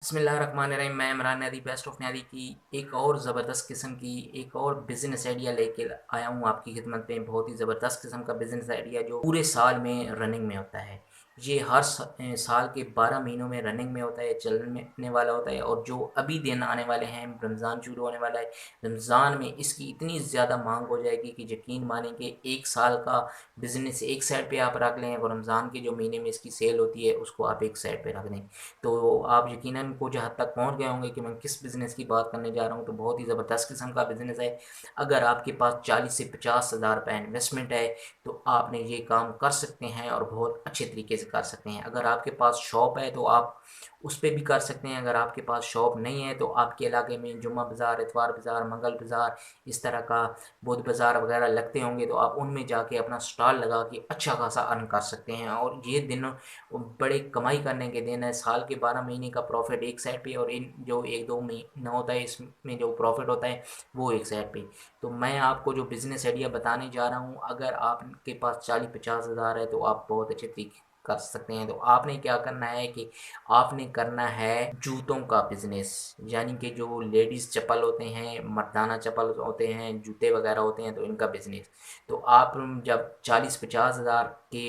बिस्मिल्लाहिर्रहमानिर्रहीम। मैं इमरान नदी बेस्ट ऑफ नदी की एक और ज़बरदस्त किस्म की एक और बिज़नेस आइडिया लेके आया हूँ आपकी खिदमत में। बहुत ही ज़बरदस्त किस्म का बिज़नेस आइडिया जो पूरे साल में रनिंग में होता है। ये हर साल के 12 महीनों में रनिंग में होता है, चलने वाला होता है। और जो अभी दिन आने वाले हैं, रमज़ान शुरू होने वाला है। रमज़ान में इसकी इतनी ज़्यादा मांग हो जाएगी कि यकीन मानेंगे, एक साल का बिज़नेस एक साइड पे आप रख लें और रमज़ान के जो महीने में इसकी सेल होती है उसको आप एक साइड पे रख दें। तो आप यकीनन कुछ हद तक पहुँच गए होंगे कि मैं किस बिज़नेस की बात करने जा रहा हूँ। तो बहुत ही ज़बरदस्त किस्म का बिज़नेस है। अगर आपके पास 40 से 50 हज़ार रुपये इन्वेस्टमेंट है तो आपने ये काम कर सकते हैं और बहुत अच्छे तरीके से कर सकते हैं। अगर आपके पास शॉप है तो आप उस पे भी कर सकते हैं। अगर आपके पास शॉप नहीं है तो आपके इलाके में जुम्मा बाज़ार, इतवार बाज़ार, मंगल बाज़ार, इस तरह का बुध बाज़ार वगैरह लगते होंगे तो आप उनमें जाके अपना स्टॉल लगा के अच्छा खासा अर्न कर सकते हैं। और ये दिन बड़े कमाई करने के दिन है। साल के 12 महीने का प्रॉफिट एक साइड पे और इन जो 1-2 महीना होता है इसमें जो प्रॉफिट होता है वो एक साइड पे। तो मैं आपको जो बिज़नेस आइडिया बताने जा रहा हूँ, अगर आपके पास 40-50 हज़ार है तो आप बहुत अच्छे तरीके कर सकते हैं। तो आपने क्या करना है कि आपने करना है जूतों का बिज़नेस। यानी कि जो लेडीज़ चप्पल होते हैं, मर्दाना चप्पल होते हैं, जूते वगैरह होते हैं, तो इनका बिज़नेस। तो आप जब 40-50 हज़ार के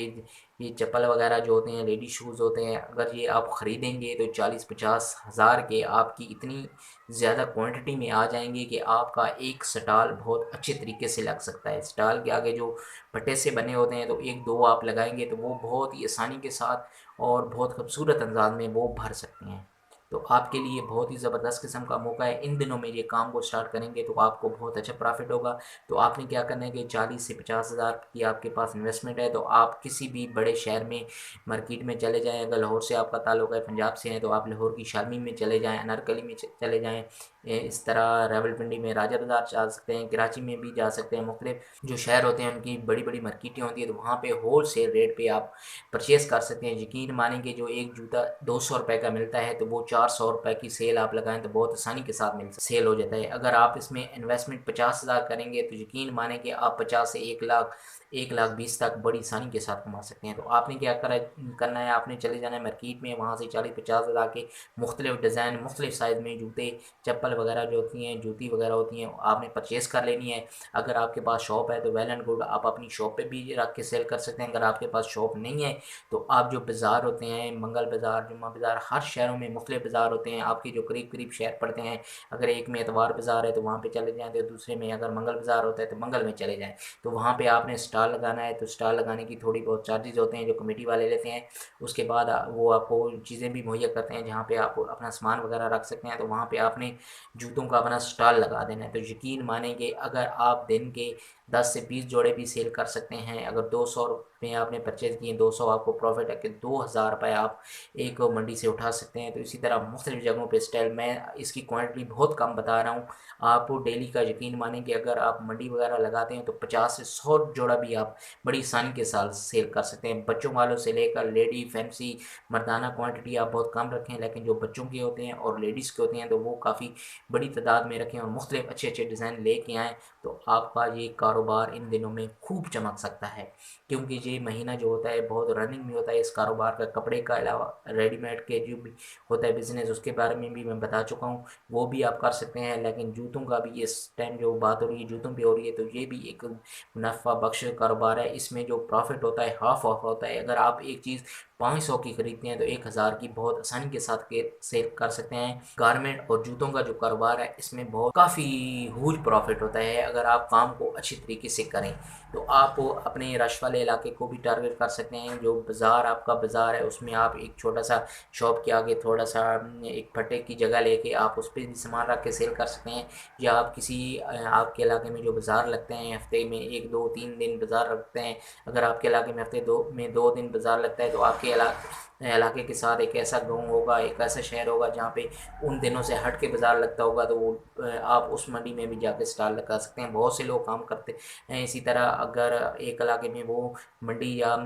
ये चप्पल वगैरह जो होते हैं, लेडीज़ शूज़ होते हैं, अगर ये आप ख़रीदेंगे तो 40-50 हज़ार के आपकी इतनी ज़्यादा क्वांटिटी में आ जाएँगे कि आपका एक स्टॉल बहुत अच्छे तरीके से लग सकता है। स्टॉल के आगे जो पट्टे से बने होते हैं तो 1-2 आप लगाएँगे तो वो बहुत ही आसानी के साथ और बहुत खूबसूरत अंदाज़ में वो भर सकते हैं। तो आपके लिए बहुत ही ज़बरदस्त किस्म का मौका है। इन दिनों में ये काम को स्टार्ट करेंगे तो आपको बहुत अच्छा प्रॉफ़िट होगा। तो आपने क्या करना है कि 40 से 50 हज़ार की आपके पास इन्वेस्टमेंट है तो आप किसी भी बड़े शहर में मार्केट में चले जाएँ। अगर लाहौर से आपका ताल्लुक़ है, पंजाब से हैं, तो आप लाहौर की शारमी में चले जाएँ, अनारकली में चले जाएँ। इस तरह रावलपिंडी में राजा बाज़ार जा सकते हैं, कराची में भी जा सकते हैं। मुख्तलिफ जो शहर होते हैं उनकी बड़ी-बड़ी मार्केटें होती हैं तो वहाँ पे होलसेल रेट पे आप परचेज़ कर सकते हैं। यकीन मानेंगे, जो एक जूता ₹200 का मिलता है तो वो ₹400 की सेल आप लगाएँ तो बहुत आसानी के साथ मिल सेल हो जाता है। अगर आप इसमें इन्वेस्टमेंट 50 हज़ार करेंगे तो यकीन मानें कि आप 50 से 1 लाख, 1 लाख 20 तक बड़ी आसानी के साथ कमा सकते हैं। तो आपने क्या करना है, आपने चले जाना है मार्केट में, वहाँ से 40-50 हज़ार के मुख्तलिफ डिज़ाइन, मुख्तलिफ साइज़ में जूते, चप्पल वगैरह जो होती हैं, जूती वगैरह होती हैं, आपने परचेज़ कर लेनी है। अगर आपके पास शॉप है तो वेल एंड गुड, आप अपनी शॉप पे भी रख के सेल कर सकते हैं। अगर आपके पास शॉप नहीं है तो आप जो बाज़ार होते हैं, मंगल बाज़ार, जुम्मा बाज़ार, हर शहरों में मुख्तलिफ बाज़ार होते हैं। आपके जो करीब-करीब शहर पड़ते हैं, अगर एक में एतवार बाज़ार है तो वहाँ पे चले जाएँ, तो दूसरे में अगर मंगल बाज़ार होता है तो मंगल में चले जाएँ। तो वहाँ पे आपने स्टॉल लगाना है तो स्टॉल लगाने की थोड़ी बहुत चार्जेज़ होते हैं जो कमेटी वाले लेते हैं। उसके बाद वो आपको चीज़ें भी मुहैया करते हैं जहाँ पे आप अपना सामान वगैरह रख सकते हैं। तो वहाँ पे आपने जूतों का अपना स्टॉल लगा देना है। तो यकीन मानेंगे, अगर आप दिन के 10 से 20 जोड़े भी सेल कर सकते हैं। अगर 200 में आपने परचेज़ किए, 200 आपको प्रॉफ़िट है कि 2000 रुपए आप एक मंडी से उठा सकते हैं। तो इसी तरह मुख्तलिफ़ जगहों पे स्टाइल, मैं इसकी क्वांटिटी बहुत कम बता रहा हूँ। आप डेली का यकीन मानें कि अगर आप मंडी वगैरह लगाते हैं तो 50 से 100 जोड़ा भी आप बड़ी आसानी के साथ सेल कर सकते हैं। बच्चों वालों से लेकर लेडी, फैंसी, मर्दाना क्वांटिटी आप बहुत कम रखें, लेकिन जो बच्चों के होते हैं और लेडीज़ के होते हैं तो वो काफ़ी बड़ी तादाद में रखें और मुख्तलिफ अच्छे-अच्छे डिज़ाइन लेके आएँ। तो आपका ये कारोबार इन दिनों में खूब चमक सकता है। क्योंकि ये महीना जो होता है बहुत रनिंग में होता है इस कारोबार का। कपड़े का अलावा रेडीमेड के जो भी होता है बिज़नेस, उसके बारे में भी मैं बता चुका हूँ, वो भी आप कर सकते हैं। लेकिन जूतों का भी इस टाइम जो बात हो रही है, जूतों पे हो रही है, तो ये भी एक मुनाफ़ा बख्श कारोबार है। इसमें जो प्रॉफ़िट होता है हाफ़ ऑफ होता है। अगर आप एक चीज़ 500 की खरीदते हैं तो 1000 की बहुत आसानी के साथ के सेल कर सकते हैं। गारमेंट और जूतों का जो कारोबार है इसमें बहुत काफ़ी हुज प्रॉफ़िट होता है अगर आप काम को अच्छी तरीके से करें। तो आप अपने रश वाले इलाके को भी टारगेट कर सकते हैं। जो बाज़ार, आपका बाज़ार है, उसमें आप एक छोटा-सा शॉप के आगे थोड़ा-सा एक फट्टे की जगह लेके आप उस पे भी सामान रख के सेल कर सकते हैं। या आप किसी आपके इलाके में जो बाज़ार लगते हैं, हफ़्ते में 1, 2, 3 दिन बाज़ार लगते हैं। अगर आपके इलाके में हफ़्ते 2 में 2 दिन बाज़ार लगता है तो आपके इलाके के साथ एक ऐसा गाँव होगा, एक ऐसा शहर होगा जहाँ पे उन दिनों से हट के बाज़ार लगता होगा, तो वो आप उस मंडी में भी जाके स्टॉल लगा सकते हैं। बहुत से लोग काम करते हैं इसी तरह। अगर एक इलाके में वो मंडी या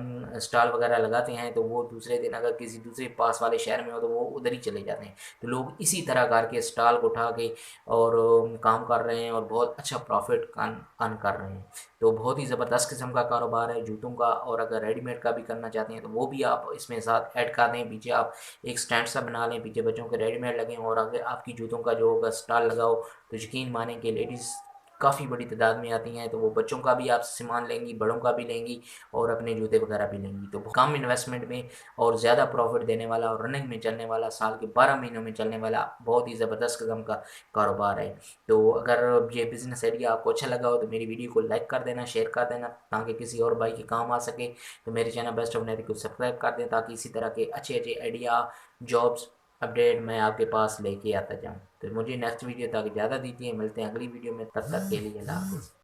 स्टॉल वगैरह लगाते हैं तो वो दूसरे दिन अगर किसी दूसरे पास वाले शहर में हो तो वो उधर ही चले जाते हैं। तो लोग इसी तरह करके स्टॉल को उठा के और काम कर रहे हैं और बहुत अच्छा प्रॉफ़िट अर्न कर रहे हैं। तो बहुत ही ज़बरदस्त किस्म का कारोबार है जूतों का। और अगर रेडीमेड का भी करना चाहते हैं तो वो भी आप इसमें साथ ऐड कर दें, पीछे आप एक स्टैंड सा बना लें, पीछे बच्चों के रेडीमेड लगें और अगर आपकी जूतों का जो होगा स्टॉल लगाओ तो यकीन मानें कि लेडीज़ काफ़ी बड़ी तादाद में आती हैं, तो वो बच्चों का भी आपसे सामान लेंगी, बड़ों का भी लेंगी और अपने जूते वगैरह भी लेंगी। तो कम इन्वेस्टमेंट में और ज़्यादा प्रॉफिट देने वाला और रनिंग में चलने वाला, साल के 12 महीनों में चलने वाला बहुत ही ज़बरदस्त किस्म का कारोबार है। तो अगर ये बिज़नेस आइडिया आपको अच्छा लगा हो तो मेरी वीडियो को लाइक कर देना, शेयर कर देना ताकि किसी और भाई के काम आ सके। तो मेरे चैनल बेस्ट ऑफ नेरी को सब्सक्राइब कर दें ताकि इसी तरह के अच्छे अच्छे आइडिया, जॉब्स, अपडेट मैं आपके पास लेके आता जाऊँ। तो मुझे नेक्स्ट वीडियो तक इजाज़त दीजिए, मिलते हैं अगली वीडियो में, तब तक के लिए अल्लाह हाफ़िज़।